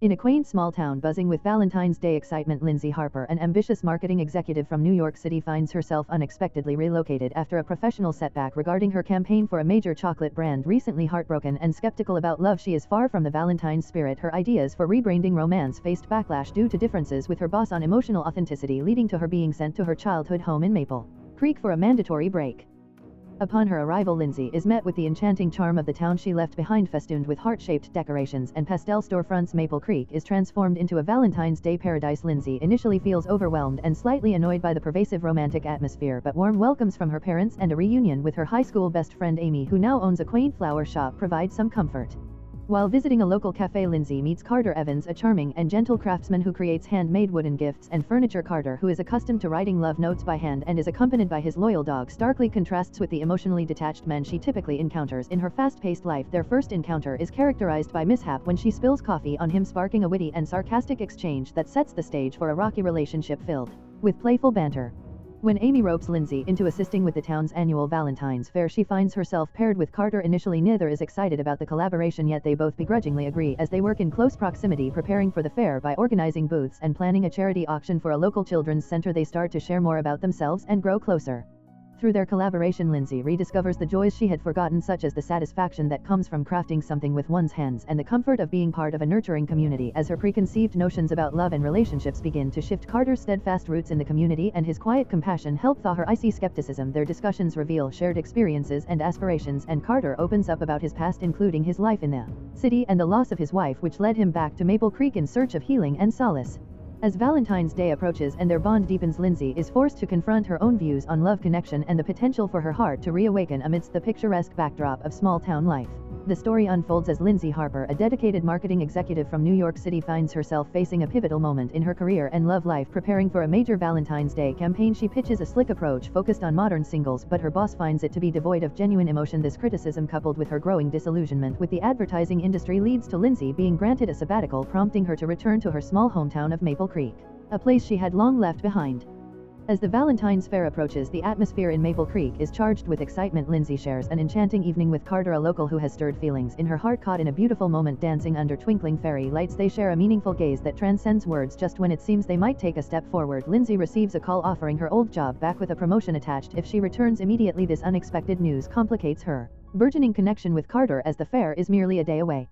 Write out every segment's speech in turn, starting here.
In a quaint small town buzzing with Valentine's Day excitement, Lindsay Harper, an ambitious marketing executive from New York City, finds herself unexpectedly relocated after a professional setback regarding her campaign for a major chocolate brand. Recently heartbroken and skeptical about love, she is far from the Valentine spirit. Her ideas for rebranding romance faced backlash due to differences with her boss on emotional authenticity, leading to her being sent to her childhood home in Maple Creek for a mandatory break. Upon her arrival, Lindsay is met with the enchanting charm of the town she left behind, festooned with heart-shaped decorations and pastel storefronts. Maple Creek is transformed into a Valentine's Day paradise. Lindsay initially feels overwhelmed and slightly annoyed by the pervasive romantic atmosphere, but warm welcomes from her parents and a reunion with her high school best friend Amy, who now owns a quaint flower shop, provide some comfort. While visiting a local cafe, Lindsay meets Carter Evans, a charming and gentle craftsman who creates handmade wooden gifts and furniture. Carter, who is accustomed to writing love notes by hand and is accompanied by his loyal dog, starkly contrasts with the emotionally detached men she typically encounters in her fast-paced life. Their first encounter is characterized by mishap when she spills coffee on him, sparking a witty and sarcastic exchange that sets the stage for a rocky relationship filled with playful banter. When Amy ropes Lindsay into assisting with the town's annual Valentine's Fair, she finds herself paired with Carter. Initially, neither is excited about the collaboration, yet they both begrudgingly agree as they work in close proximity preparing for the fair. By organizing booths and planning a charity auction for a local children's center, they start to share more about themselves and grow closer. Through their collaboration, Lindsay rediscovers the joys she had forgotten, such as the satisfaction that comes from crafting something with one's hands and the comfort of being part of a nurturing community. As her preconceived notions about love and relationships begin to shift, Carter's steadfast roots in the community and his quiet compassion help thaw her icy skepticism. Their discussions reveal shared experiences and aspirations, and Carter opens up about his past, including his life in the city and the loss of his wife, which led him back to Maple Creek in search of healing and solace. As Valentine's Day approaches and their bond deepens, Lindsay is forced to confront her own views on love, connection, and the potential for her heart to reawaken amidst the picturesque backdrop of small-town life. The story unfolds as Lindsay Harper, a dedicated marketing executive from New York City, finds herself facing a pivotal moment in her career and love life. Preparing for a major Valentine's Day campaign, she pitches a slick approach focused on modern singles, but her boss finds it to be devoid of genuine emotion. This criticism, coupled with her growing disillusionment with the advertising industry, leads to Lindsay being granted a sabbatical, prompting her to return to her small hometown of Maple Creek, a place she had long left behind. As the Valentine's Fair approaches, the atmosphere in Maple Creek is charged with excitement. Lindsay shares an enchanting evening with Carter, a local who has stirred feelings in her heart. Caught in a beautiful moment dancing under twinkling fairy lights, they share a meaningful gaze that transcends words. Just when it seems they might take a step forward, Lindsay receives a call offering her old job back with a promotion attached if she returns immediately. This unexpected news complicates her burgeoning connection with Carter, as the fair is merely a day away.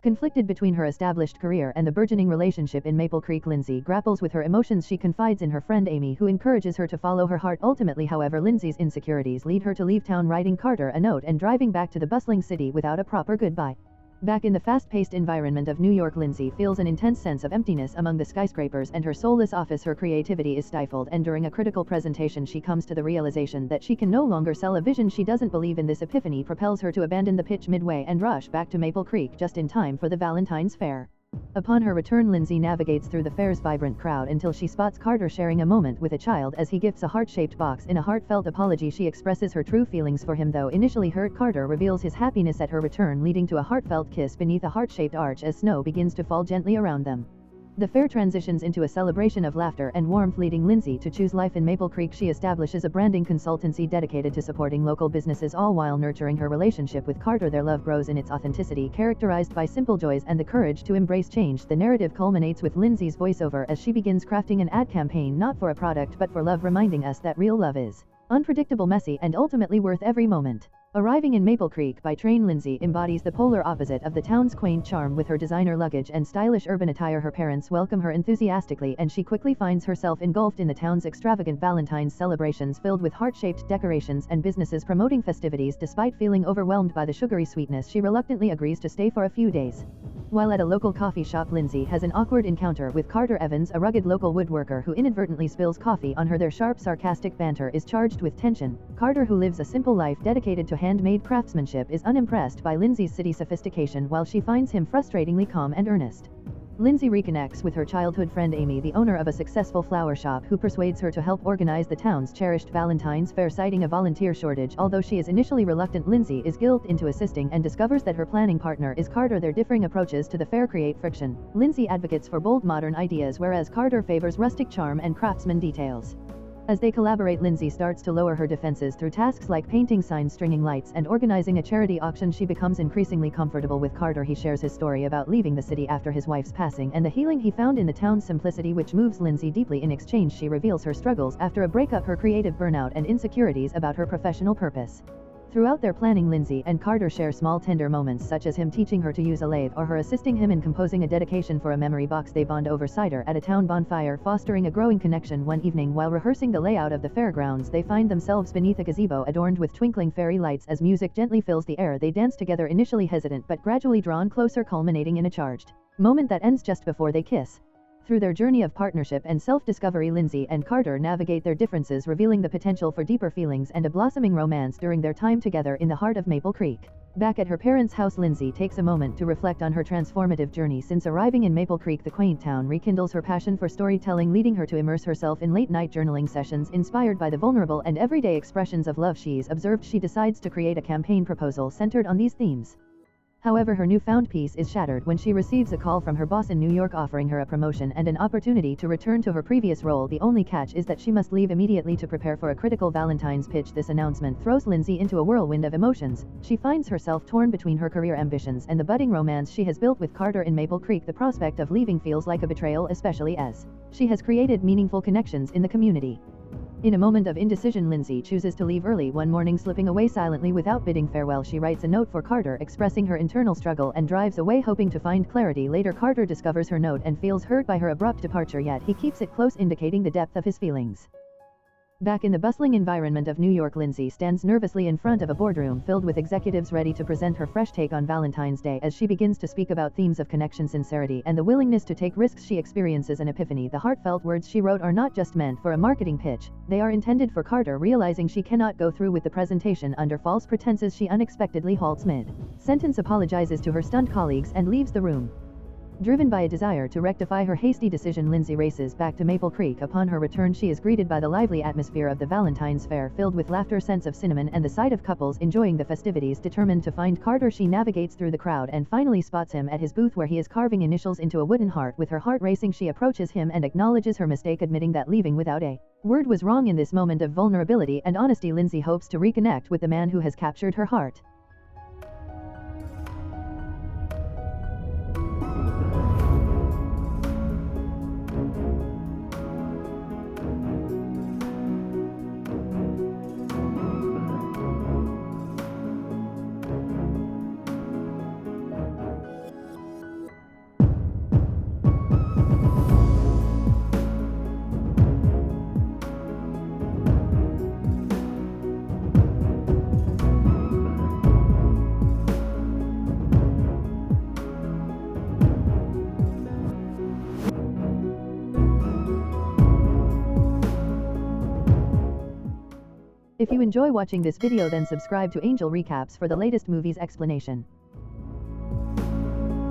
Conflicted between her established career and the burgeoning relationship in Maple Creek, Lindsay grapples with her emotions. She confides in her friend Amy, who encourages her to follow her heart. Ultimately, however, Lindsay's insecurities lead her to leave town, writing Carter a note and driving back to the bustling city without a proper goodbye. Back in the fast-paced environment of New York, Lindsay feels an intense sense of emptiness among the skyscrapers and her soulless office. Her creativity is stifled, and during a critical presentation she comes to the realization that she can no longer sell a vision she doesn't believe in. This epiphany propels her to abandon the pitch midway and rush back to Maple Creek just in time for the Valentine's Fair. Upon her return, Lindsay navigates through the fair's vibrant crowd until she spots Carter sharing a moment with a child as he gifts a heart-shaped box. In a heartfelt apology, she expresses her true feelings for him. Though initially hurt, Carter reveals his happiness at her return, leading to a heartfelt kiss beneath a heart-shaped arch as snow begins to fall gently around them. The fair transitions into a celebration of laughter and warmth, leading Lindsay to choose life in Maple Creek. She establishes a branding consultancy dedicated to supporting local businesses, all while nurturing her relationship with Carter. Their love grows in its authenticity, characterized by simple joys and the courage to embrace change. The narrative culminates with Lindsay's voiceover as she begins crafting an ad campaign not for a product but for love, reminding us that real love is unpredictable, messy, and ultimately worth every moment. Arriving in Maple Creek by train, Lindsay embodies the polar opposite of the town's quaint charm. With her designer luggage and stylish urban attire, her parents welcome her enthusiastically, and she quickly finds herself engulfed in the town's extravagant Valentine's celebrations filled with heart-shaped decorations and businesses promoting festivities. Despite feeling overwhelmed by the sugary sweetness, she reluctantly agrees to stay for a few days. While at a local coffee shop, Lindsay has an awkward encounter with Carter Evans, a rugged local woodworker who inadvertently spills coffee on her. Their sharp, sarcastic banter is charged with tension. Carter, who lives a simple life dedicated to handmade craftsmanship, is unimpressed by Lindsay's city sophistication, while she finds him frustratingly calm and earnest. Lindsay reconnects with her childhood friend Amy, the owner of a successful flower shop, who persuades her to help organize the town's cherished Valentine's Fair, citing a volunteer shortage. Although she is initially reluctant, Lindsay is guilted into assisting and discovers that her planning partner is Carter. Their differing approaches to the fair create friction. Lindsay advocates for bold modern ideas, whereas Carter favors rustic charm and craftsman details. As they collaborate, Lindsay starts to lower her defenses through tasks like painting signs, stringing lights, and organizing a charity auction. She becomes increasingly comfortable with Carter. He shares his story about leaving the city after his wife's passing and the healing he found in the town's simplicity, which moves Lindsay deeply. In exchange, she reveals her struggles after a breakup, her creative burnout, and insecurities about her professional purpose. Throughout their planning, Lindsay and Carter share small tender moments, such as him teaching her to use a lathe or her assisting him in composing a dedication for a memory box. They bond over cider at a town bonfire, fostering a growing connection. One evening, while rehearsing the layout of the fairgrounds, they find themselves beneath a gazebo adorned with twinkling fairy lights. As music gently fills the air, they dance together, initially hesitant but gradually drawn closer, culminating in a charged moment that ends just before they kiss. Through their journey of partnership and self-discovery, Lindsay and Carter navigate their differences, revealing the potential for deeper feelings and a blossoming romance during their time together in the heart of Maple Creek. Back at her parents' house, Lindsay takes a moment to reflect on her transformative journey since arriving in Maple Creek. The quaint town rekindles her passion for storytelling, leading her to immerse herself in late-night journaling sessions inspired by the vulnerable and everyday expressions of love she's observed. She decides to create a campaign proposal centered on these themes. However, her newfound peace is shattered when she receives a call from her boss in New York offering her a promotion and an opportunity to return to her previous role. The only catch is that she must leave immediately to prepare for a critical Valentine's pitch. This announcement throws Lindsay into a whirlwind of emotions. She finds herself torn between her career ambitions and the budding romance she has built with Carter in Maple Creek. The prospect of leaving feels like a betrayal, especially as she has created meaningful connections in the community. In a moment of indecision, Lindsay chooses to leave early. One morning, slipping away silently without bidding farewell, she writes a note for Carter expressing her internal struggle and drives away, hoping to find clarity. Later, Carter discovers her note and feels hurt by her abrupt departure, yet he keeps it close, indicating the depth of his feelings. Back in the bustling environment of New York, Lindsay stands nervously in front of a boardroom filled with executives ready to present her fresh take on Valentine's Day. As she begins to speak about themes of connection, sincerity, and the willingness to take risks, she experiences an epiphany. The heartfelt words she wrote are not just meant for a marketing pitch, they are intended for Carter. Realizing she cannot go through with the presentation under false pretenses, she unexpectedly halts mid-sentence, apologizes to her stunned colleagues, and leaves the room. Driven by a desire to rectify her hasty decision, Lindsay races back to Maple Creek. Upon her return, she is greeted by the lively atmosphere of the Valentine's Fair, filled with laughter, scents of cinnamon, and the sight of couples enjoying the festivities. Determined to find Carter, she navigates through the crowd and finally spots him at his booth, where he is carving initials into a wooden heart. With her heart racing, she approaches him and acknowledges her mistake, admitting that leaving without a word was wrong. In this moment of vulnerability and honesty, Lindsay hopes to reconnect with the man who has captured her heart. If you enjoy watching this video, then subscribe to Angel Recaps for the latest movies explanation.